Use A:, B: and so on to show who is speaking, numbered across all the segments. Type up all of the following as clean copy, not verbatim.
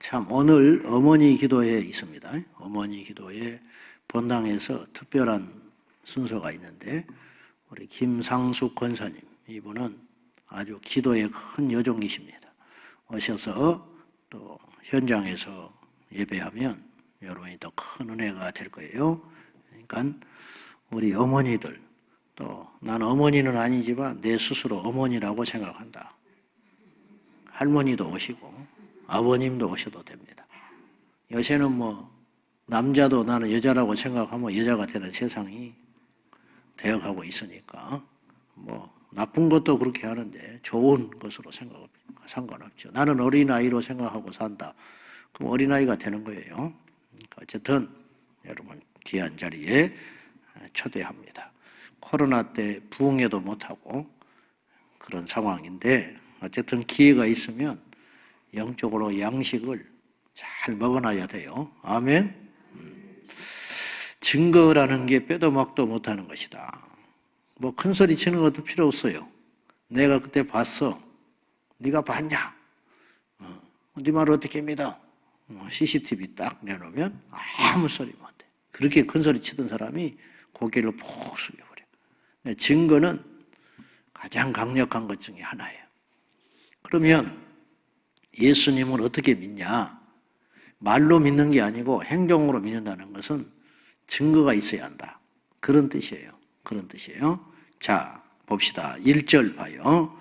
A: 참 오늘 어머니 기도회 있습니다. 어머니 기도회 본당에서 특별한 순서가 있는데 우리 김상숙 권사님, 이분은 아주 기도에 큰 요정이십니다. 오셔서 또 현장에서 예배하면 여러분이 더 큰 은혜가 될 거예요. 그러니까 우리 어머니들, 또 난 어머니는 아니지만 내 스스로 어머니라고 생각한다. 할머니도 오시고 아버님도 오셔도 됩니다. 요새는 뭐 남자도 나는 여자라고 생각하면 여자가 되는 세상이 되어가고 있으니까 뭐 나쁜 것도 그렇게 하는데 좋은 것으로 생각하면 상관없죠. 나는 어린아이로 생각하고 산다. 그럼 어린아이가 되는 거예요. 그러니까 어쨌든 여러분 귀한 자리에 초대합니다. 코로나 때 부흥회도 못하고 그런 상황인데 어쨌든 기회가 있으면 영적으로 양식을 잘 먹어놔야 돼요. 아멘. 증거라는 게 빼도 막도 못하는 것이다. 뭐 큰 소리 치는 것도 필요 없어요. 내가 그때 봤어. 네가 봤냐? 네 말 어떻게 믿어? CCTV 딱 내놓으면 아무 소리 못해. 그렇게 큰 소리 치던 사람이 고개를 푹 숙여버려. 증거는 가장 강력한 것 중에 하나예요. 그러면 예수님을 어떻게 믿냐? 말로 믿는 게 아니고 행동으로 믿는다는 것은 증거가 있어야 한다. 그런 뜻이에요. 그런 뜻이에요. 자, 봅시다. 1절 봐요.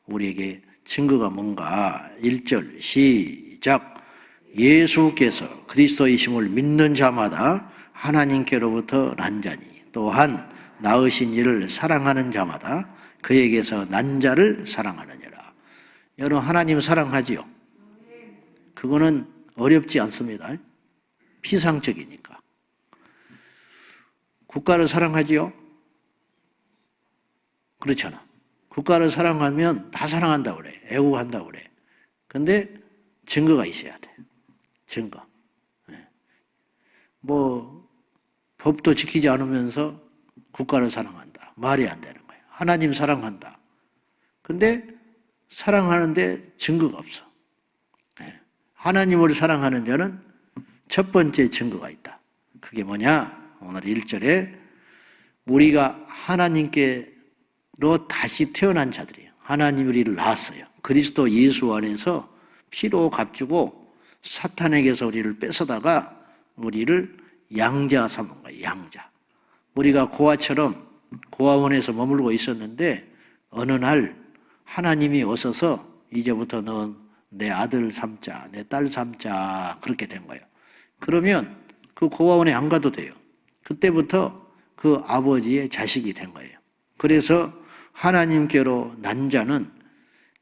A: 우리에게 증거가 뭔가. 1절 시작. 예수께서 그리스도이심을 믿는 자마다 하나님께로부터 난 자니 또한 낳으신 이를 사랑하는 자마다 그에게서 난 자를 사랑하느니라. 여러분 하나님 사랑하지요? 그거는 어렵지 않습니다. 피상적이니까. 국가를 사랑하지요? 그렇잖아. 국가를 사랑하면 다 사랑한다 그래. 애국한다 그래. 근데 증거가 있어야 돼. 증거. 뭐 법도 지키지 않으면서 국가를 사랑한다. 말이 안 되는 거예요. 하나님 사랑한다. 근데 사랑하는데 증거가 없어. 하나님을 사랑하는 자는 첫 번째 증거가 있다. 그게 뭐냐? 오늘 1절에 우리가 하나님께로 다시 태어난 자들이에요. 하나님이 우리를 낳았어요. 그리스도 예수 안에서 피로 값주고 사탄에게서 우리를 뺏어다가 우리를 양자 삼은 거예요. 양자. 우리가 고아처럼 고아원에서 머물고 있었는데 어느 날 하나님이 오셔서 이제부터 넌 내 아들 삼자, 내 딸 삼자 그렇게 된 거예요. 그러면 그 고아원에 안 가도 돼요. 그때부터 그 아버지의 자식이 된 거예요. 그래서 하나님께로 난 자는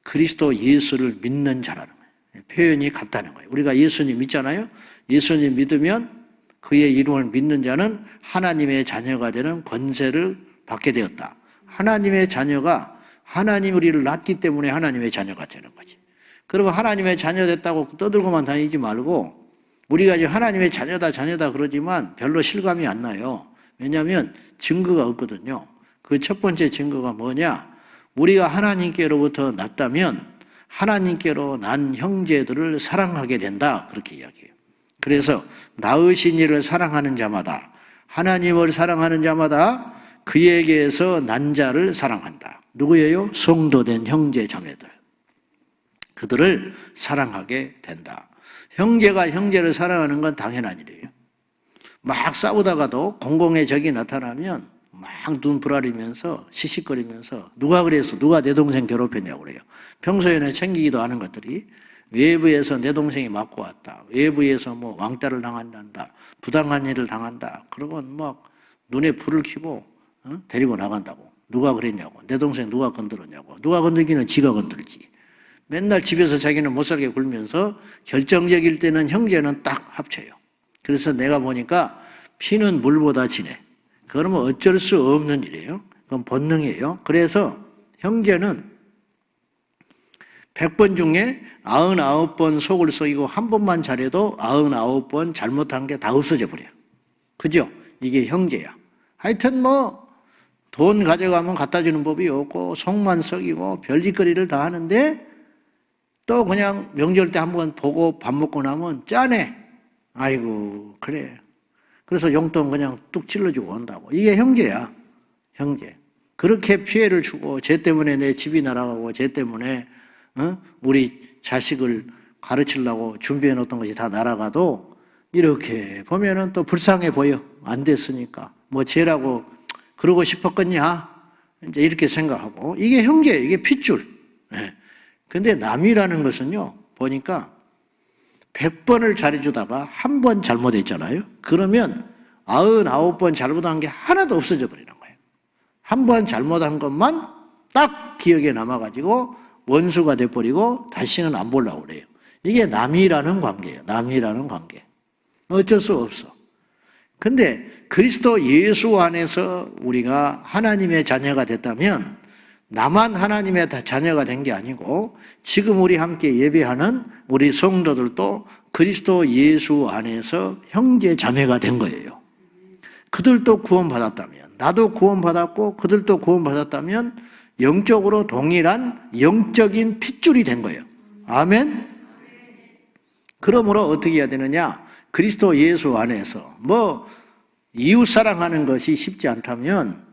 A: 그리스도 예수를 믿는 자라는 거예요. 표현이 같다는 거예요. 우리가 예수님 믿잖아요. 예수님 믿으면 그의 이름을 믿는 자는 하나님의 자녀가 되는 권세를 받게 되었다. 하나님의 자녀가 하나님 우리를 낳기 때문에 하나님의 자녀가 되는 거지. 그러면 하나님의 자녀 됐다고 떠들고만 다니지 말고 우리가 이제 하나님의 자녀다 그러지만 별로 실감이 안 나요. 왜냐하면 증거가 없거든요. 그 첫 번째 증거가 뭐냐? 우리가 하나님께로부터 났다면 하나님께로 난 형제들을 사랑하게 된다. 그렇게 이야기해요. 그래서 낳으신 이를 사랑하는 자마다 하나님을 사랑하는 자마다 그에게서 난 자를 사랑한다. 누구예요? 성도된 형제 자매들. 그들을 사랑하게 된다. 형제가 형제를 사랑하는 건 당연한 일이에요. 막 싸우다가도 공공의 적이 나타나면 막 눈 부라리면서 시시거리면서 누가 그래서 누가 내 동생 괴롭혔냐고 그래요. 평소에는 챙기기도 하는 것들이 외부에서 내 동생이 맞고 왔다. 외부에서 뭐 왕따를 당한다. 부당한 일을 당한다. 그러면 막 눈에 불을 켜고 데리고 나간다고. 누가 그랬냐고. 내 동생 누가 건드렸냐고. 누가 건드리기는 지가 건들지. 맨날 집에서 자기는 못 살게 굴면서 결정적일 때는 형제는 딱 합쳐요. 그래서 내가 보니까 피는 물보다 진해. 그러면 어쩔 수 없는 일이에요. 그건 본능이에요. 그래서 형제는 100번 중에 99번 속을 썩이고 한 번만 잘해도 99번 잘못한 게 다 없어져 버려요. 그죠? 이게 형제야. 하여튼 뭐 돈 가져가면 갖다 주는 법이 없고 속만 썩이고 별짓거리를 다 하는데 또 그냥 명절 때 한번 보고 밥 먹고 나면 짠해. 아이고, 그래. 그래서 용돈 그냥 뚝 찔러주고 온다고. 이게 형제야, 형제. 그렇게 피해를 주고, 쟤 때문에 내 집이 날아가고, 쟤 때문에 우리 자식을 가르치려고 준비해 놓던 것이 다 날아가도 이렇게 보면은 또 불쌍해 보여. 안 됐으니까. 뭐 쟤라고 그러고 싶었겠냐? 이제 이렇게 생각하고. 이게 형제, 이게 핏줄. 근데 남이라는 것은요, 보니까 100번을 잘해주다가 한 번 잘못했잖아요. 그러면 99번 잘못한 게 하나도 없어져 버리는 거예요. 한 번 잘못한 것만 딱 기억에 남아가지고 원수가 돼버리고 다시는 안 보려고 그래요. 이게 남이라는 관계예요. 남이라는 관계. 어쩔 수 없어. 근데 그리스도 예수 안에서 우리가 하나님의 자녀가 됐다면 나만 하나님의 자녀가 된 게 아니고 지금 우리 함께 예배하는 우리 성도들도 그리스도 예수 안에서 형제 자매가 된 거예요. 그들도 구원받았다면, 나도 구원받았고 그들도 구원받았다면 영적으로 동일한 영적인 핏줄이 된 거예요. 아멘? 그러므로 어떻게 해야 되느냐? 그리스도 예수 안에서 이웃 사랑하는 것이 쉽지 않다면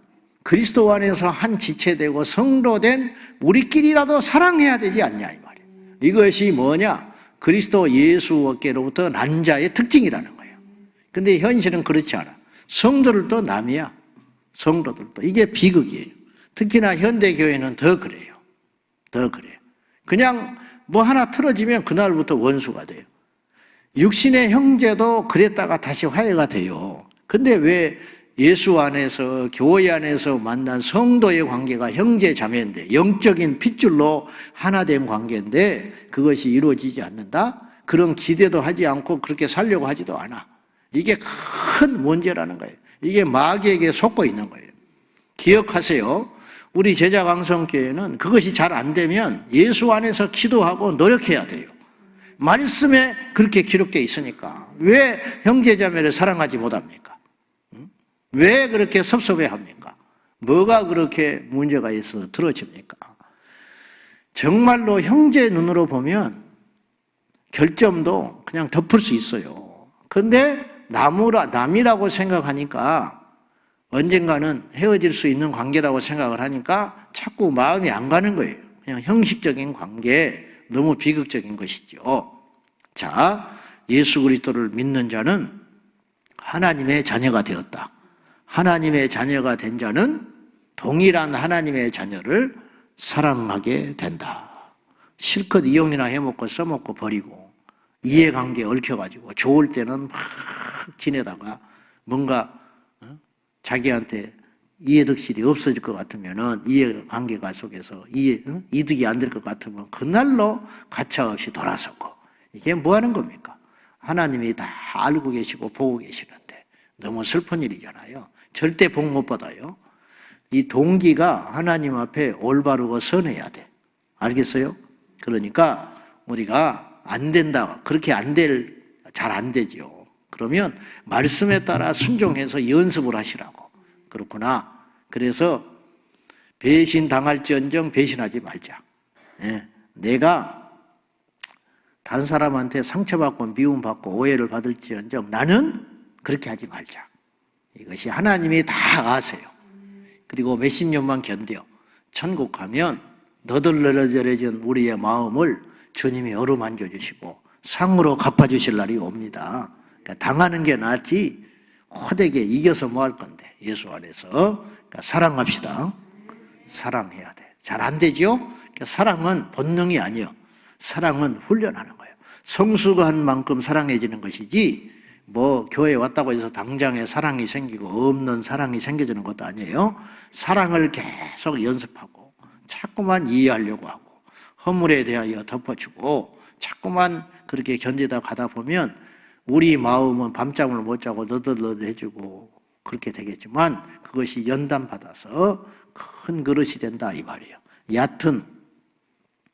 A: 그리스도 안에서 한 지체되고 성도된 우리끼리라도 사랑해야 되지 않냐 이 말이에요. 이것이 뭐냐? 그리스도 예수께로부터 난 자의 특징이라는 거예요. 근데 현실은 그렇지 않아. 성도들도 남이야. 성도들도. 이게 비극이에요. 특히나 현대교회는 더 그래요. 더 그래요. 그냥 하나 틀어지면 그날부터 원수가 돼요. 육신의 형제도 그랬다가 다시 화해가 돼요. 근데 왜 예수 안에서 교회 안에서 만난 성도의 관계가 형제 자매인데 영적인 핏줄로 하나 된 관계인데 그것이 이루어지지 않는다? 그런 기대도 하지 않고 그렇게 살려고 하지도 않아. 이게 큰 문제라는 거예요. 이게 마귀에게 속고 있는 거예요. 기억하세요. 우리 제자강성교회는 그것이 잘 안 되면 예수 안에서 기도하고 노력해야 돼요. 말씀에 그렇게 기록되어 있으니까 왜 형제자매를 사랑하지 못합니까? 왜 그렇게 섭섭해합니까? 뭐가 그렇게 문제가 있어서 틀어집니까? 정말로 형제 눈으로 보면 결점도 그냥 덮을 수 있어요. 그런데 남이라고 생각하니까 언젠가는 헤어질 수 있는 관계라고 생각을 하니까 자꾸 마음이 안 가는 거예요. 그냥 형식적인 관계, 너무 비극적인 것이죠. 자, 예수 그리스도를 믿는 자는 하나님의 자녀가 되었다. 하나님의 자녀가 된 자는 동일한 하나님의 자녀를 사랑하게 된다. 실컷 이용이나 해먹고 써먹고 버리고 이해관계에 얽혀가지고 좋을 때는 막 지내다가 뭔가 자기한테 이해득실이 없어질 것 같으면은 이해관계가 속에서 이득이 안 될 것 같으면 그날로 가차없이 돌아서고 이게 뭐 하는 겁니까? 하나님이 다 알고 계시고 보고 계시는데 너무 슬픈 일이잖아요. 절대 복 못 받아요. 이 동기가 하나님 앞에 올바르고 선해야 돼. 알겠어요? 그러니까 우리가 안 된다. 그렇게 잘 안 되죠. 그러면 말씀에 따라 순종해서 연습을 하시라고. 그렇구나. 그래서 배신 당할지언정 배신하지 말자. 내가 다른 사람한테 상처받고 미움받고 오해를 받을지언정 나는 그렇게 하지 말자. 이것이 하나님이 다 아세요. 그리고 몇십 년만 견뎌. 천국 가면 너덜너덜해진 우리의 마음을 주님이 어루만져 주시고 상으로 갚아주실 날이 옵니다. 그러니까 당하는 게 낫지 호되게 이겨서 뭐 할 건데 예수 안에서. 그러니까 사랑합시다. 사랑해야 돼. 잘 안 되죠? 그러니까 사랑은 본능이 아니에요. 사랑은 훈련하는 거예요. 성수가 한 만큼 사랑해지는 것이지 교회 왔다고 해서 당장에 사랑이 생기고 없는 사랑이 생겨지는 것도 아니에요. 사랑을 계속 연습하고 자꾸만 이해하려고 하고 허물에 대하여 덮어주고 자꾸만 그렇게 견디다 가다 보면 우리 마음은 밤잠을 못 자고 너덜너덜해지고 그렇게 되겠지만 그것이 연단받아서 큰 그릇이 된다 이 말이에요. 얕은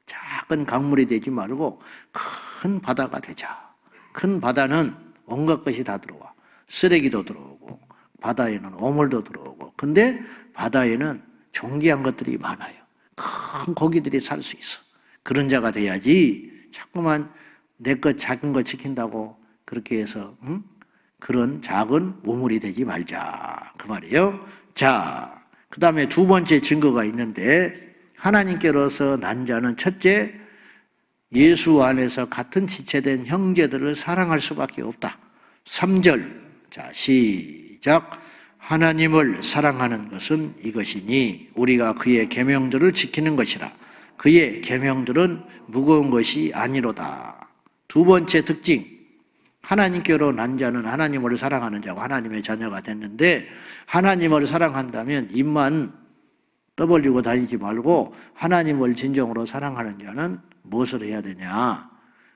A: 작은 강물이 되지 말고 큰 바다가 되자. 큰 바다는 온갖 것이 다 들어와. 쓰레기도 들어오고 바다에는 오물도 들어오고. 근데 바다에는 존귀한 것들이 많아요. 큰 고기들이 살 수 있어. 그런 자가 돼야지 자꾸만 내 것 작은 거 지킨다고 그렇게 해서 그런 작은 우물이 되지 말자 그 말이에요. 자, 그 다음에 두 번째 증거가 있는데 하나님께로서 난 자는 첫째 예수 안에서 같은 지체된 형제들을 사랑할 수밖에 없다. 3절 자 시작 하나님을 사랑하는 것은 이것이니 우리가 그의 계명들을 지키는 것이라. 그의 계명들은 무거운 것이 아니로다. 두 번째 특징 하나님께로 난 자는 하나님을 사랑하는 자고 하나님의 자녀가 됐는데 하나님을 사랑한다면 입만 떠벌리고 다니지 말고 하나님을 진정으로 사랑하는 자는 무엇을 해야 되냐?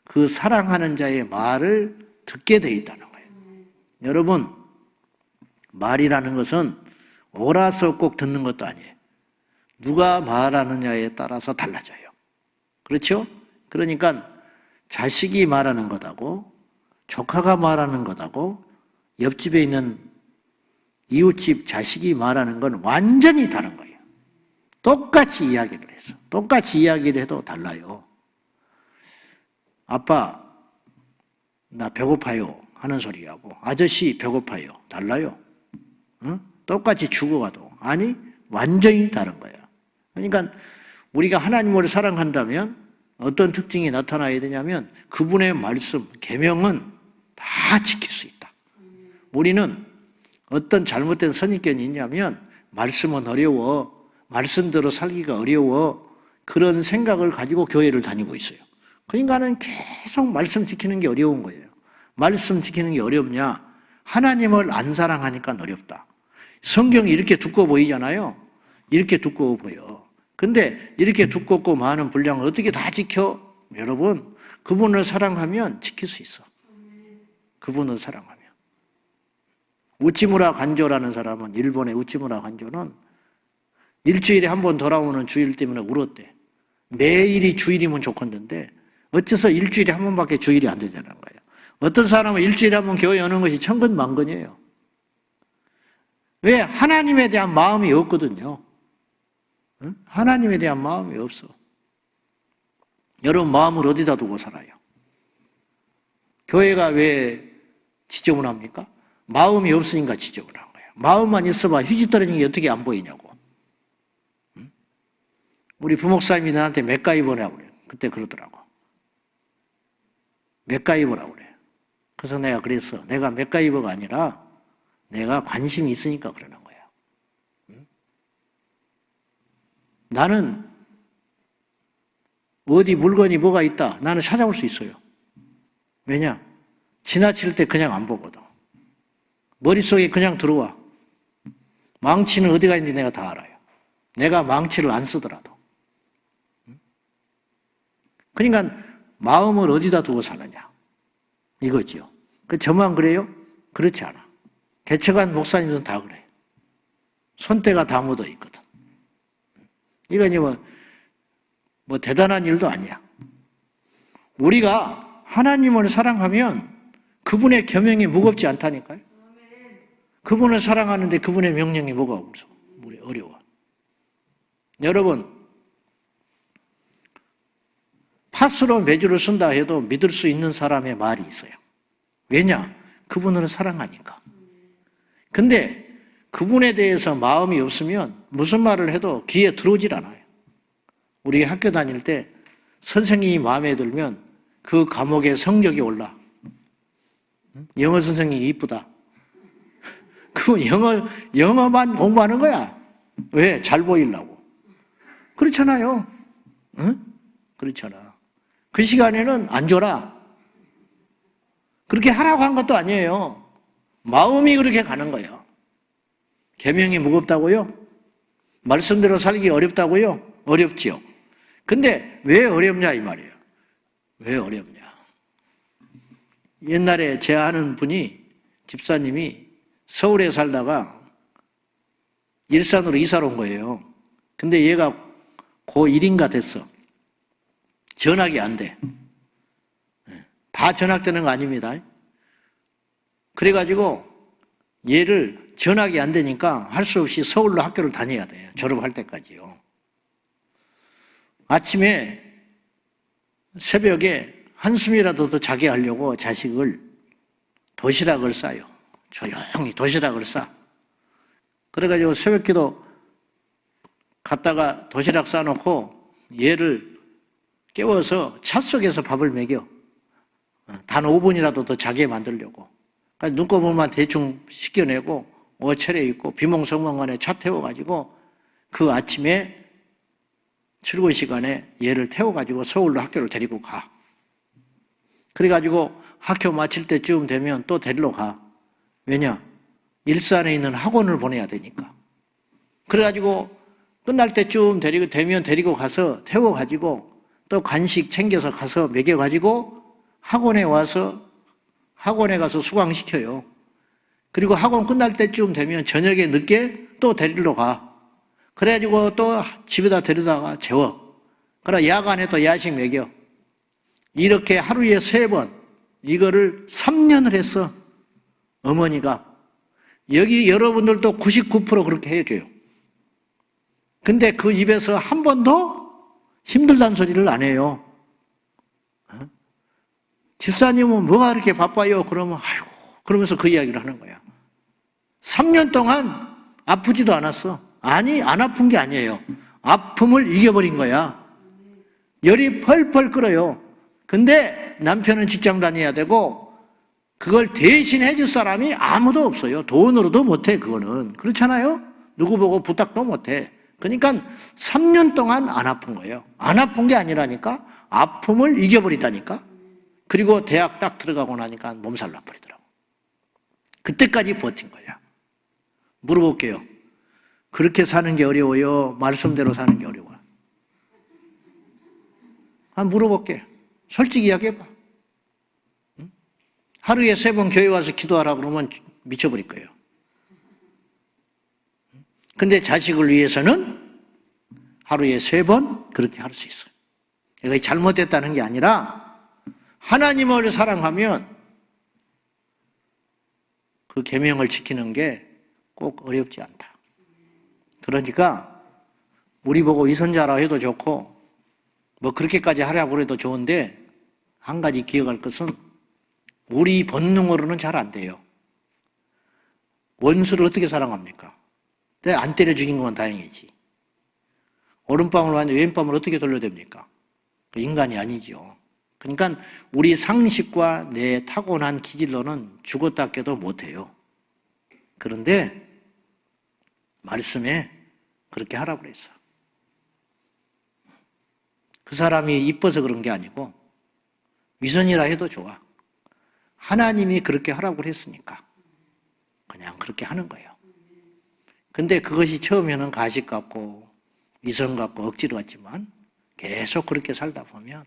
A: 그 사랑하는 자의 말을 듣게 돼 있다는 거예요. 여러분 말이라는 것은 옳아서 꼭 듣는 것도 아니에요. 누가 말하느냐에 따라서 달라져요. 그렇죠? 그러니까 자식이 말하는 것하고 조카가 말하는 것하고 옆집에 있는 이웃집 자식이 말하는 건 완전히 다른 거예요. 똑같이 이야기를 해서 똑같이 이야기를 해도 달라요. 아빠 나 배고파요 하는 소리하고 아저씨 배고파요 달라요. 응? 똑같이 죽어가도 아니 완전히 다른 거예요. 그러니까 우리가 하나님을 사랑한다면 어떤 특징이 나타나야 되냐면 그분의 말씀, 계명은 다 지킬 수 있다. 우리는 어떤 잘못된 선입견이 있냐면 말씀은 어려워, 말씀대로 살기가 어려워 그런 생각을 가지고 교회를 다니고 있어요. 그러니까는 계속 말씀 지키는 게 어려운 거예요. 말씀 지키는 게 어렵냐? 하나님을 안 사랑하니까 어렵다. 성경이 이렇게 두꺼워 보이잖아요. 이렇게 두꺼워 보여. 근데 이렇게 두껍고 많은 분량을 어떻게 다 지켜? 여러분, 그분을 사랑하면 지킬 수 있어. 그분을 사랑하면. 우치무라 간조라는 사람은, 일본의 우치무라 간조는 일주일에 한 번 돌아오는 주일 때문에 울었대. 매일이 주일이면 좋겠는데 어째서 일주일에 한 번밖에 주일이 안 되자는 거예요. 어떤 사람은 일주일에 한 번 교회 오는 것이 천근만근이에요. 왜? 하나님에 대한 마음이 없거든요. 하나님에 대한 마음이 없어. 여러분 마음을 어디다 두고 살아요? 교회가 왜 지저분합니까? 마음이 없으니까 지저분한 거예요. 마음만 있어봐 휴지 떨어지는 게 어떻게 안 보이냐고. 우리 부목사님이 나한테 맥가이버라고 그래요. 그때 그러더라고. 맥가이버라고 그래요. 그래서 내가 그랬어. 내가 맥가이버가 아니라 내가 관심이 있으니까 그러는 거야. 나는 어디 물건이 뭐가 있다. 나는 찾아올 수 있어요. 왜냐? 지나칠 때 그냥 안 보거든. 머릿속에 그냥 들어와. 망치는 어디가 있는지 내가 다 알아요. 내가 망치를 안 쓰더라도. 그러니까 마음을 어디다 두고 사느냐. 이거지요. 저만 그래요? 그렇지 않아. 개척한 목사님들은 다 그래. 손때가 다 묻어 있거든. 이건 뭐 대단한 일도 아니야. 우리가 하나님을 사랑하면 그분의 계명이 무겁지 않다니까요. 그분을 사랑하는데 그분의 명령이 뭐가 어려워. 여러분 팥으로 메주를 쓴다 해도 믿을 수 있는 사람의 말이 있어요. 왜냐? 그분을 사랑하니까. 근데 그분에 대해서 마음이 없으면 무슨 말을 해도 귀에 들어오질 않아요. 우리 학교 다닐 때 선생님이 마음에 들면 그 과목의 성적이 올라. 영어 선생님이 이쁘다. 그건 영어만 공부하는 거야. 왜? 잘 보이려고. 그렇잖아요. 응? 그렇잖아. 그 시간에는 안 줘라. 그렇게 하라고 한 것도 아니에요. 마음이 그렇게 가는 거예요. 계명이 무겁다고요? 말씀대로 살기 어렵다고요? 어렵지요. 근데 왜 어렵냐 이 말이에요. 왜 어렵냐. 옛날에 제 아는 분이 집사님이 서울에 살다가 일산으로 이사를 온 거예요. 근데 얘가 고1인가 됐어. 전학이 안 돼. 다 전학되는 거 아닙니다. 그래가지고 얘를 전학이 안 되니까 할 수 없이 서울로 학교를 다녀야 돼요. 졸업할 때까지요. 아침에 새벽에 한숨이라도 더 자게 하려고 자식을 도시락을 싸요. 조용히 도시락을 싸. 그래가지고 새벽기도 갔다가 도시락 싸놓고 얘를 깨워서 차 속에서 밥을 먹여. 단 5분이라도 더 자게 만들려고. 그러니까 눈꺼풀만 대충 씻겨내고 옷 차려입고 비몽사몽간에 차 태워가지고 그 아침에 출근 시간에 얘를 태워가지고 서울로 학교를 데리고 가. 그래가지고 학교 마칠 때쯤 되면 또 데리러 가. 왜냐? 일산에 있는 학원을 보내야 되니까. 그래가지고 끝날 때쯤 데리고 가서 태워가지고 또 간식 챙겨서 가서 먹여가지고 학원에 가서 수강시켜요. 그리고 학원 끝날 때쯤 되면 저녁에 늦게 또 데리러 가. 그래가지고 또 집에다 데려다가 재워. 그러나 야간에 또 야식 먹여. 이렇게 하루에 3번 이거를 3년을 했어. 어머니가. 여기 여러분들도 99% 그렇게 해줘요. 근데 그 입에서 한 번도 힘들다는 소리를 안 해요. 집사님은 뭐가 그렇게 바빠요? 그러면 아이고 그러면서 그 이야기를 하는 거야. 3년 동안 아프지도 않았어. 아니 안 아픈 게 아니에요. 아픔을 이겨버린 거야. 열이 펄펄 끓어요. 근데 남편은 직장 다녀야 되고 그걸 대신 해줄 사람이 아무도 없어요. 돈으로도 못해 그거는. 그렇잖아요? 누구 보고 부탁도 못해. 그러니까 3년 동안 안 아픈 거예요. 안 아픈 게 아니라니까 아픔을 이겨버리다니까. 그리고 대학 딱 들어가고 나니까 몸살 나버리더라고. 그때까지 버틴 거야. 물어볼게요. 그렇게 사는 게 어려워요? 말씀대로 사는 게 어려워요? 물어볼게. 솔직히 이야기해봐. 하루에 3번 교회 와서 기도하라 그러면 미쳐버릴 거예요. 근데 자식을 위해서는 하루에 3번 그렇게 할 수 있어요. 이게 잘못됐다는 게 아니라 하나님을 사랑하면 그 계명을 지키는 게 꼭 어렵지 않다. 그러니까 우리 보고 위선자라 해도 좋고 뭐 그렇게까지 하려고 해도 좋은데 한 가지 기억할 것은 우리 본능으로는 잘 안 돼요. 원수를 어떻게 사랑합니까? 안 때려 죽인 건 다행이지. 오른밤을 왔는데 왼밤을 어떻게 돌려댑니까? 인간이 아니죠. 그러니까 우리 상식과 내 타고난 기질로는 죽었다 깨도 못해요. 그런데 말씀에 그렇게 하라고 그랬어. 그 사람이 이뻐서 그런 게 아니고 위선이라 해도 좋아. 하나님이 그렇게 하라고 했으니까 그냥 그렇게 하는 거예요. 근데 그것이 처음에는 가식 같고 위선 같고 억지로 같지만 계속 그렇게 살다 보면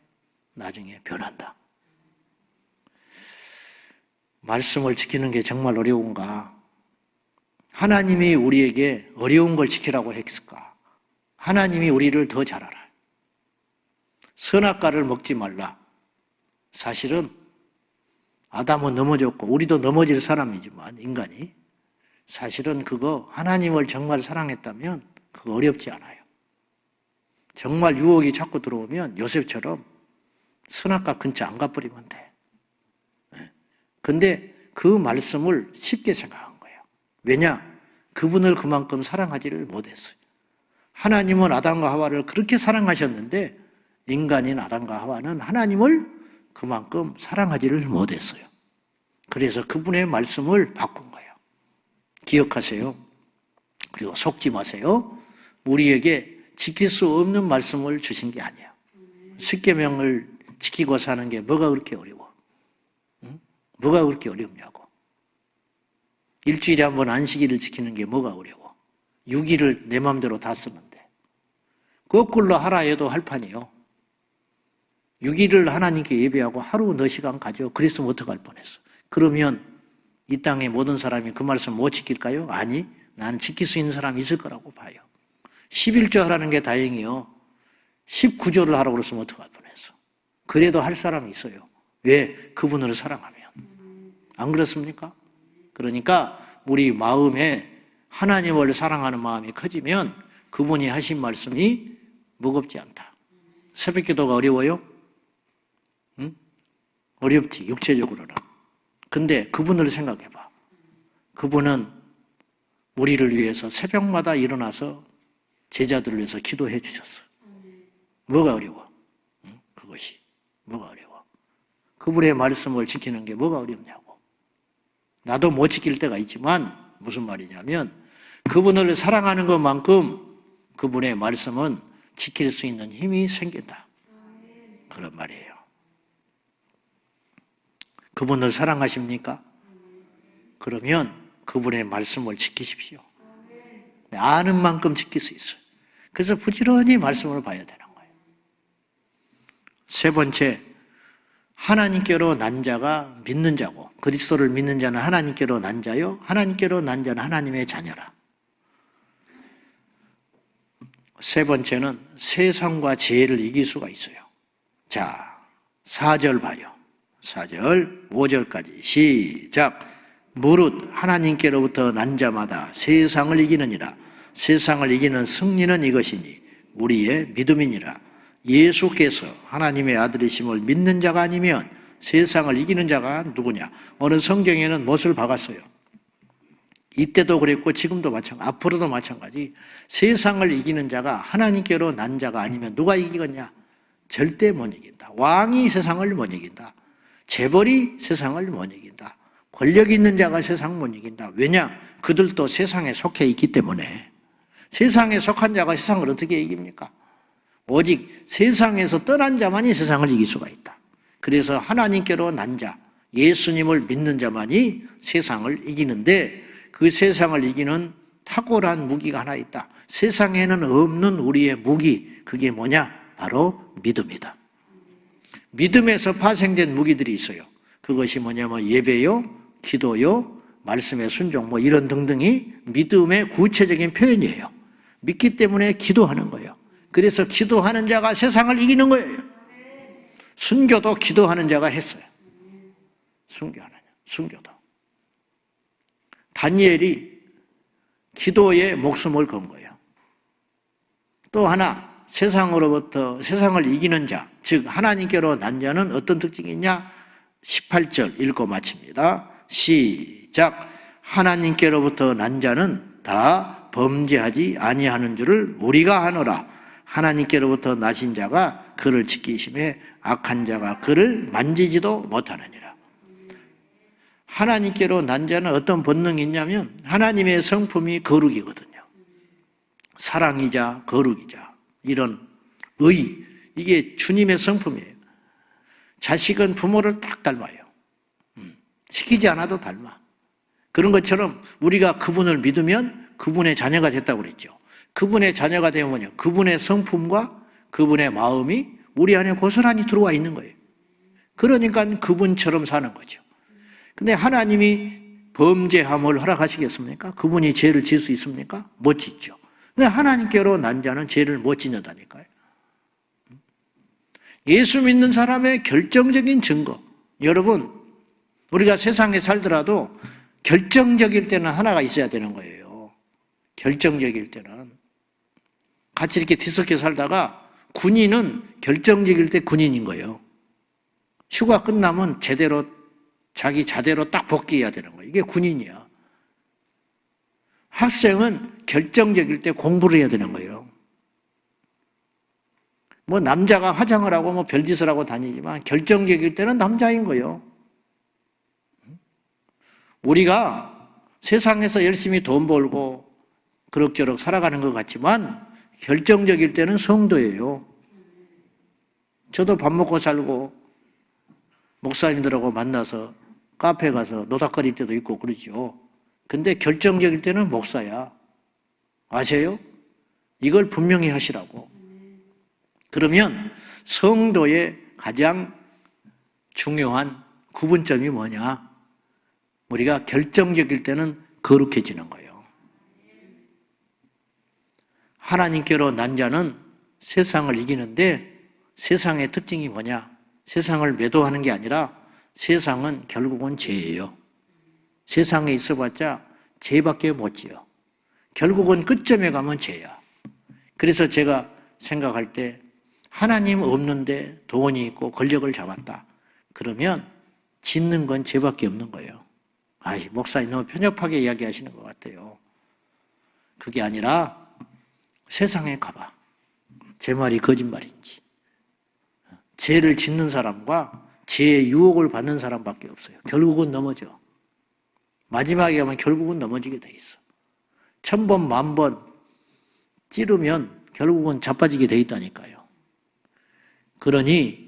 A: 나중에 변한다. 말씀을 지키는 게 정말 어려운가? 하나님이 우리에게 어려운 걸 지키라고 했을까? 하나님이 우리를 더 잘 알아요. 선악과를 먹지 말라. 사실은 아담은 넘어졌고 우리도 넘어질 사람이지만 인간이 사실은 그거 하나님을 정말 사랑했다면 그거 어렵지 않아요. 정말 유혹이 자꾸 들어오면 요셉처럼 선악과 근처 안 가버리면 돼. 근데 그 말씀을 쉽게 생각한 거예요. 왜냐? 그분을 그만큼 사랑하지를 못했어요. 하나님은 아담과 하와를 그렇게 사랑하셨는데 인간인 아담과 하와는 하나님을 그만큼 사랑하지를 못했어요. 그래서 그분의 말씀을 바꾼 거예요. 기억하세요. 그리고 속지 마세요. 우리에게 지킬 수 없는 말씀을 주신 게 아니에요. 십계명을 지키고 사는 게 뭐가 그렇게 어려워? 응? 뭐가 그렇게 어렵냐고. 일주일에 한 번 안식일을 지키는 게 뭐가 어려워? 6일을 내 마음대로 다 쓰는데. 거꾸로 하라 해도 할 판이요. 6일을 하나님께 예배하고 하루 너 시간 가져. 그랬으면 어떡할 뻔했어. 그러면 이 땅의 모든 사람이 그 말씀 못 지킬까요? 아니, 나는 지킬 수 있는 사람이 있을 거라고 봐요. 11조 하라는 게 다행이요. 19조를 하라고 그랬으면 어떡할 뻔했어. 그래도 할 사람이 있어요. 왜? 그분을 사랑하면. 안 그렇습니까? 그러니까 우리 마음에 하나님을 사랑하는 마음이 커지면 그분이 하신 말씀이 무겁지 않다. 새벽기도가 어려워요? 어렵지, 육체적으로는. 근데 그분을 생각해봐. 그분은 우리를 위해서 새벽마다 일어나서 제자들을 위해서 기도해 주셨어. 뭐가 어려워? 그것이. 뭐가 어려워? 그분의 말씀을 지키는 게 뭐가 어렵냐고. 나도 못 지킬 때가 있지만 무슨 말이냐면 그분을 사랑하는 것만큼 그분의 말씀은 지킬 수 있는 힘이 생긴다. 그런 말이에요. 그분을 사랑하십니까? 그러면 그분의 말씀을 지키십시오. 아는 만큼 지킬 수 있어요. 그래서 부지런히 말씀을 봐야 되는 거예요. 세 번째, 하나님께로 난 자가 믿는 자고, 그리스도를 믿는 자는 하나님께로 난 자요, 하나님께로 난 자는 하나님의 자녀라. 세 번째는 세상과 죄를 이길 수가 있어요. 자, 4절 봐요. 4절, 5절까지 시작. 무릇 하나님께로부터 난 자마다 세상을 이기느니라. 세상을 이기는 승리는 이것이니 우리의 믿음이니라. 예수께서 하나님의 아들이심을 믿는 자가 아니면 세상을 이기는 자가 누구냐? 어느 성경에는 못을 박았어요. 이때도 그랬고 지금도 마찬가지, 앞으로도 마찬가지. 세상을 이기는 자가 하나님께로 난 자가 아니면 누가 이기겠냐? 절대 못 이긴다. 왕이 세상을 못 이긴다. 재벌이 세상을 못 이긴다. 권력 있는 자가 세상 못 이긴다. 왜냐? 그들도 세상에 속해 있기 때문에. 세상에 속한 자가 세상을 어떻게 이깁니까? 오직 세상에서 떠난 자만이 세상을 이길 수가 있다. 그래서 하나님께로 난 자, 예수님을 믿는 자만이 세상을 이기는데 그 세상을 이기는 탁월한 무기가 하나 있다. 세상에는 없는 우리의 무기, 그게 뭐냐? 바로 믿음이다. 믿음에서 파생된 무기들이 있어요. 그것이 뭐냐면 예배요, 기도요, 말씀의 순종, 뭐 이런 등등이 믿음의 구체적인 표현이에요. 믿기 때문에 기도하는 거예요. 그래서 기도하는 자가 세상을 이기는 거예요. 순교도 기도하는 자가 했어요. 순교도. 다니엘이 기도에 목숨을 건 거예요. 또 하나, 세상을 이기는 자, 즉 하나님께로 난 자는 어떤 특징이 있냐? 18절 읽고 마칩니다. 시작. 하나님께로부터 난 자는 다 범죄하지 아니하는 줄을 우리가 아노라. 하나님께로부터 나신 자가 그를 지키심에 악한 자가 그를 만지지도 못하느니라. 하나님께로 난 자는 어떤 본능이 있냐면 하나님의 성품이 거룩이거든요. 사랑이자 거룩이자 이런 의, 이게 주님의 성품이에요. 자식은 부모를 딱 닮아요. 시키지 않아도 닮아. 그런 것처럼 우리가 그분을 믿으면 그분의 자녀가 됐다고 그랬죠. 그분의 자녀가 되면 뭐냐? 그분의 성품과 그분의 마음이 우리 안에 고스란히 들어와 있는 거예요. 그러니까 그분처럼 사는 거죠. 근데 하나님이 범죄함을 허락하시겠습니까? 그분이 죄를 지을 수 있습니까? 못 짓죠. 근데 하나님께로 난 자는 죄를 못 짓는다니까요. 예수 믿는 사람의 결정적인 증거. 여러분, 우리가 세상에 살더라도 결정적일 때는 하나가 있어야 되는 거예요. 결정적일 때는. 같이 이렇게 뒤섞여 살다가 군인은 결정적일 때 군인인 거예요. 휴가 끝나면 자기 자대로 딱 복귀해야 되는 거예요. 이게 군인이야. 학생은 결정적일 때 공부를 해야 되는 거예요. 뭐 남자가 화장을 하고 뭐 별짓을 하고 다니지만 결정적일 때는 남자인 거예요. 우리가 세상에서 열심히 돈 벌고 그럭저럭 살아가는 것 같지만 결정적일 때는 성도예요. 저도 밥 먹고 살고 목사님들하고 만나서 카페 가서 노닥거릴 때도 있고 그러죠. 근데 결정적일 때는 목사야. 아세요? 이걸 분명히 하시라고. 그러면 성도의 가장 중요한 구분점이 뭐냐? 우리가 결정적일 때는 거룩해지는 거예요. 하나님께로 난 자는 세상을 이기는데 세상의 특징이 뭐냐? 세상을 매도하는 게 아니라 세상은 결국은 죄예요. 세상에 있어봤자 죄밖에 못 지어. 결국은 끝점에 가면 죄야. 그래서 제가 생각할 때 하나님 없는데 돈이 있고 권력을 잡았다. 그러면 짓는 건 죄밖에 없는 거예요. 목사님 너무 편협하게 이야기하시는 것 같아요. 그게 아니라 세상에 가봐. 제 말이 거짓말인지. 죄를 짓는 사람과 죄의 유혹을 받는 사람밖에 없어요. 결국은 넘어져. 마지막에 가면 결국은 넘어지게 돼 있어. 1000번, 10,000번 찌르면 결국은 자빠지게 돼 있다니까요. 그러니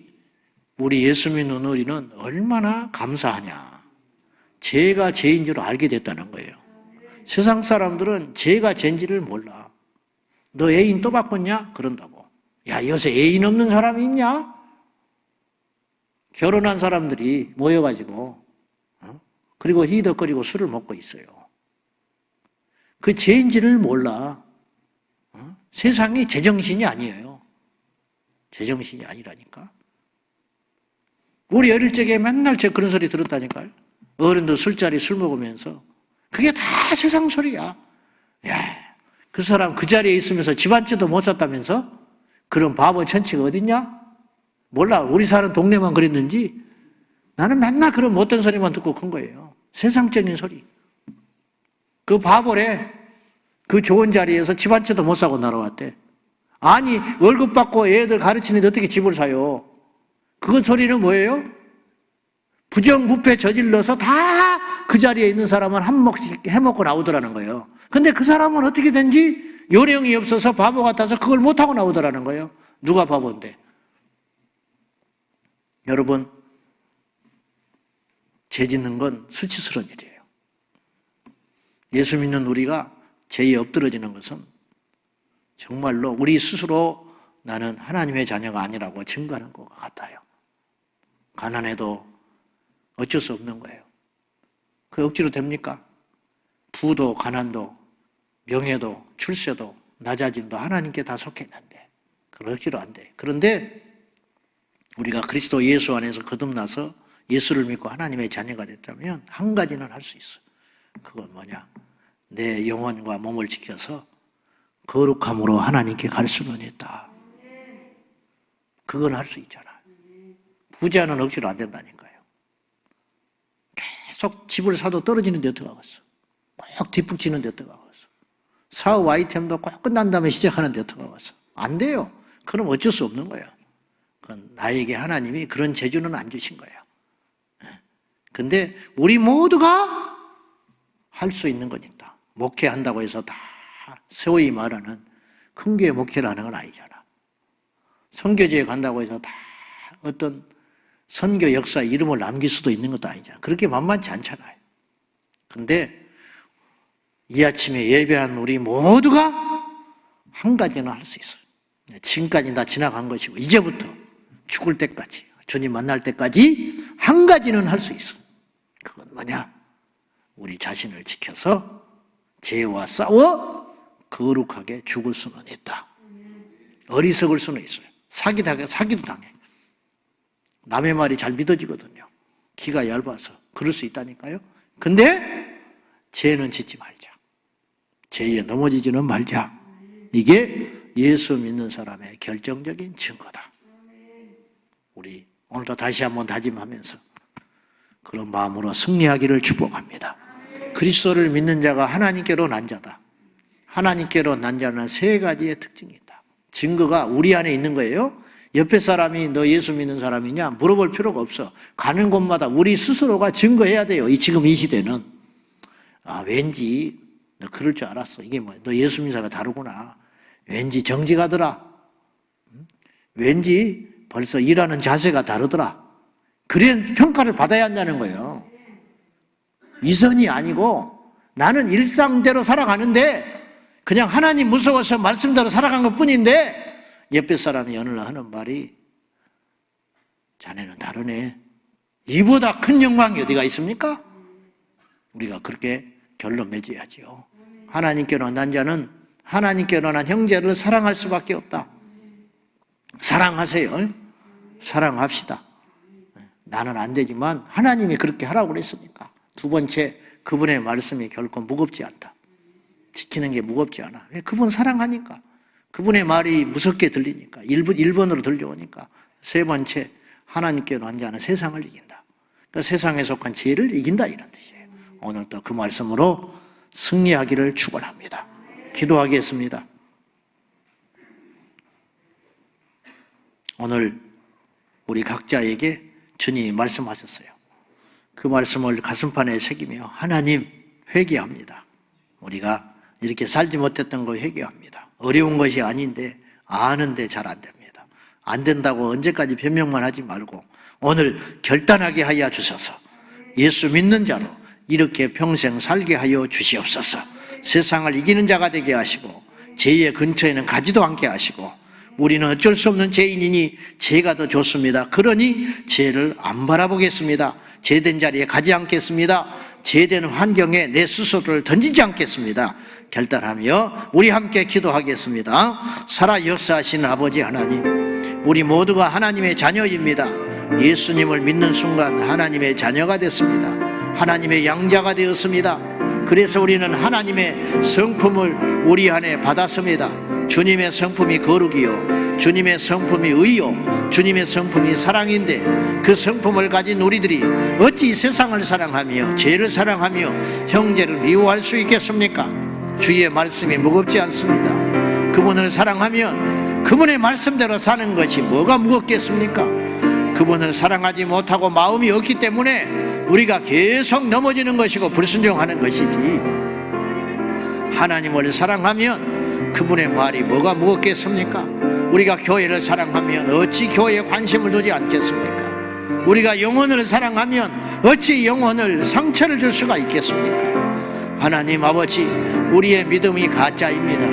A: 우리 예수 믿는 우리는 얼마나 감사하냐. 죄가 죄인 줄 알게 됐다는 거예요. 세상 사람들은 죄가 죄인지를 몰라. 너 애인 또 바꿨냐? 그런다고. 야, 요새 애인 없는 사람이 있냐? 결혼한 사람들이 모여가지고 그리고 히덕거리고 술을 먹고 있어요. 그 죄인지를 몰라. 세상이 제정신이 아니에요. 제정신이 아니라니까. 우리 어릴 적에 맨날 저 그런 소리 들었다니까요. 어른들 술자리 술 먹으면서. 그게 다 세상 소리야. 야, 그 사람 그 자리에 있으면서 집 한 채도 못 샀다면서? 그런 바보 천치가 어딨냐? 몰라. 우리 사는 동네만 그랬는지 나는 맨날 그런 못된 소리만 듣고 큰 거예요. 세상적인 소리. 그 바보래. 그 좋은 자리에서 집 한 채도 못 사고 날아왔대. 아니, 월급 받고 애들 가르치는데 어떻게 집을 사요? 그 소리는 뭐예요? 부정부패 저질러서 다 그 자리에 있는 사람은 한 몫씩 해먹고 나오더라는 거예요. 근데 그 사람은 어떻게 된지 요령이 없어서 바보 같아서 그걸 못하고 나오더라는 거예요. 누가 바보인데? 여러분, 죄 짓는 건 수치스러운 일이에요. 예수 믿는 우리가 죄에 엎드러지는 것은 정말로 우리 스스로 나는 하나님의 자녀가 아니라고 증거하는 것 같아요. 가난해도 어쩔 수 없는 거예요. 그 억지로 됩니까? 부도 가난도 명예도 출세도 낮아짐도 하나님께 다 속해 있는데 그건 억지로 안 돼. 그런데 우리가 그리스도 예수 안에서 거듭나서 예수를 믿고 하나님의 자녀가 됐다면 한 가지는 할 수 있어. 그건 뭐냐? 내 영혼과 몸을 지켜서 거룩함으로 하나님께 갈 수는 있다. 그건 할 수 있잖아. 부자는 억지로 안 된다니까요. 계속 집을 사도 떨어지는 데 어떡하겠어. 꼭 뒷북치는 데 어떡하겠어. 사업 아이템도 꼭 끝난 다음에 시작하는 데 어떡하겠어. 안 돼요. 그럼 어쩔 수 없는 거예요. 그건 나에게 하나님이 그런 재주는 안 주신 거예요. 근데 우리 모두가 할 수 있는 건 있다. 목회한다고 해서 다 소위 말하는 큰 교회 목회를 하는 건 아니잖아. 선교지에 간다고 해서 다 어떤 선교 역사 이름을 남길 수도 있는 것도 아니잖아. 그렇게 만만치 않잖아요. 근데 이 아침에 예배한 우리 모두가 한 가지는 할 수 있어요. 지금까지 다 지나간 것이고 이제부터 죽을 때까지 주님 만날 때까지 한 가지는 할 수 있어. 그건 뭐냐? 우리 자신을 지켜서 죄와 싸워 거룩하게 죽을 수는 있다. 어리석을 수는 있어요. 사기도 당해. 남의 말이 잘 믿어지거든요. 기가 얇아서 그럴 수 있다니까요. 근데 죄는 짓지 말자. 죄에 넘어지지는 말자. 이게 예수 믿는 사람의 결정적인 증거다. 우리 오늘도 다시 한번 다짐하면서 그런 마음으로 승리하기를 축복합니다. 그리스도를 믿는 자가 하나님께로 난 자다. 하나님께로 난 자는 세 가지의 특징이 있다. 증거가 우리 안에 있는 거예요. 옆에 사람이 너 예수 믿는 사람이냐 물어볼 필요가 없어. 가는 곳마다 우리 스스로가 증거해야 돼요. 지금 이 시대는. 왠지 너 그럴 줄 알았어. 이게 뭐야? 너 예수 믿는 사람이 다르구나. 왠지 정직하더라. 왠지 벌써 일하는 자세가 다르더라. 그런 평가를 받아야 한다는 거예요. 위선이 아니고 나는 일상대로 살아가는데 그냥 하나님 무서워서 말씀대로 살아간 것뿐인데 옆에 사람이 어느 날 하는 말이 자네는 다르네. 이보다 큰 영광이 어디가 있습니까? 우리가 그렇게 결론 맺어야지요. 하나님께로 난 자는 하나님께로 난 형제를 사랑할 수밖에 없다. 사랑하세요. 사랑합시다. 나는 안 되지만 하나님이 그렇게 하라고 그랬으니까. 두 번째, 그분의 말씀이 결코 무겁지 않다. 지키는 게 무겁지 않아. 왜? 그분 사랑하니까. 그분의 말이 무섭게 들리니까. 1번으로 들려오니까. 세 번째, 하나님께로 난 자는 세상을 이긴다. 그러니까 세상에 속한 죄를 이긴다 이런 뜻이에요. 오늘 또 그 말씀으로 승리하기를 축원합니다. 기도하겠습니다. 오늘 우리 각자에게 주님이 말씀하셨어요. 그 말씀을 가슴판에 새기며 하나님 회개합니다. 우리가 이렇게 살지 못했던 거 회개합니다. 어려운 것이 아닌데 아는데 잘 안 됩니다. 안 된다고 언제까지 변명만 하지 말고 오늘 결단하게 하여 주셔서 예수 믿는 자로 이렇게 평생 살게 하여 주시옵소서. 세상을 이기는 자가 되게 하시고 죄의 근처에는 가지도 않게 하시고 우리는 어쩔 수 없는 죄인이니 죄가 더 좋습니다. 그러니 죄를 안 바라보겠습니다. 죄된 자리에 가지 않겠습니다. 죄된 환경에 내 스스로를 던지지 않겠습니다. 결단하며 우리 함께 기도하겠습니다. 살아 역사하시는 아버지 하나님, 우리 모두가 하나님의 자녀입니다. 예수님을 믿는 순간 하나님의 자녀가 됐습니다. 하나님의 양자가 되었습니다. 그래서 우리는 하나님의 성품을 우리 안에 받았습니다. 주님의 성품이 거룩이요, 주님의 성품이 의요, 주님의 성품이 사랑인데 그 성품을 가진 우리들이 어찌 세상을 사랑하며 죄를 사랑하며 형제를 미워할 수 있겠습니까? 주의 말씀이 무겁지 않습니다. 그분을 사랑하면 그분의 말씀대로 사는 것이 뭐가 무겁겠습니까? 그분을 사랑하지 못하고 마음이 없기 때문에 우리가 계속 넘어지는 것이고 불순종하는 것이지, 하나님을 사랑하면 그분의 말이 뭐가 무겁겠습니까? 우리가 교회를 사랑하면 어찌 교회에 관심을 두지 않겠습니까? 우리가 영혼을 사랑하면 어찌 영혼을 상처를 줄 수가 있겠습니까? 하나님 아버지, 우리의 믿음이 가짜입니다.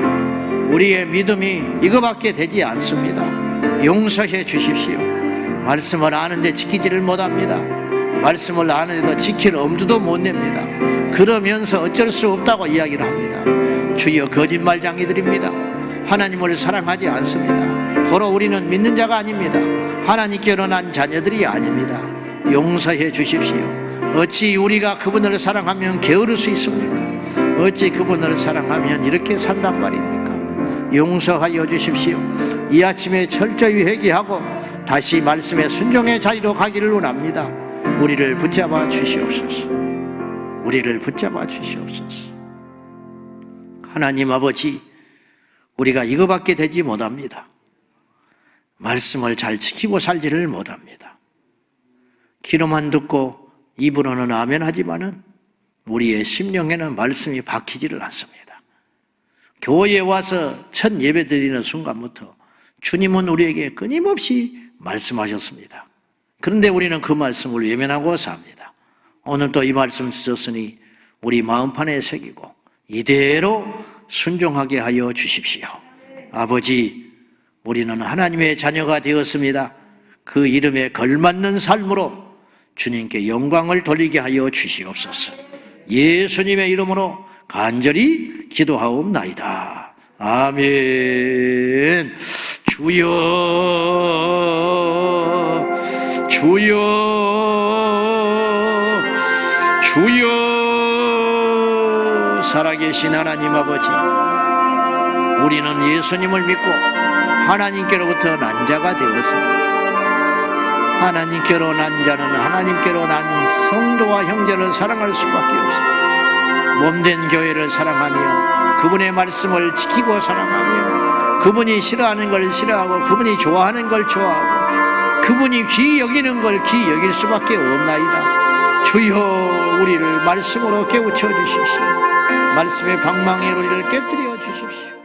A: 우리의 믿음이 이거밖에 되지 않습니다. 용서해 주십시오. 말씀을 아는데 지키지를 못합니다. 말씀을 아는데도 지킬 엄두도 못 냅니다. 그러면서 어쩔 수 없다고 이야기를 합니다. 주여, 거짓말쟁이들입니다. 하나님을 사랑하지 않습니다. 고로 우리는 믿는 자가 아닙니다. 하나님께로 난 자녀들이 아닙니다. 용서해 주십시오. 어찌 우리가 그분을 사랑하면 게으를 수 있습니까? 어찌 그분을 사랑하면 이렇게 산단 말입니까? 용서하여 주십시오. 이 아침에 철저히 회개하고 다시 말씀의 순종의 자리로 가기를 원합니다. 우리를 붙잡아 주시옵소서. 우리를 붙잡아 주시옵소서. 하나님 아버지, 우리가 이거밖에 되지 못합니다. 말씀을 잘 지키고 살지를 못합니다. 귀로만 듣고 입으로는 아멘 하지만은 우리의 심령에는 말씀이 박히지를 않습니다. 교회에 와서 첫 예배 드리는 순간부터 주님은 우리에게 끊임없이 말씀하셨습니다. 그런데 우리는 그 말씀을 외면하고 삽니다. 오늘 또 이 말씀 주셨으니 우리 마음판에 새기고 이대로 순종하게 하여 주십시오. 아버지, 우리는 하나님의 자녀가 되었습니다. 그 이름에 걸맞는 삶으로 주님께 영광을 돌리게 하여 주시옵소서. 예수님의 이름으로 간절히 기도하옵나이다. 아멘. 주여, 주여, 주여. 살아계신 하나님 아버지, 우리는 예수님을 믿고 하나님께로부터 난 자가 되었습니다. 하나님께로 난 자는 하나님께로 난 성도와 형제를 사랑할 수밖에 없습니다. 몸된 교회를 사랑하며 그분의 말씀을 지키고 사랑하며 그분이 싫어하는 걸 싫어하고 그분이 좋아하는 걸 좋아하고 그분이 귀히 여기는 걸 귀히 여길 수밖에 없나이다. 주여, 우리를 말씀으로 깨우쳐 주십시오. 말씀의 방망이로 우리를 깨뜨려 주십시오.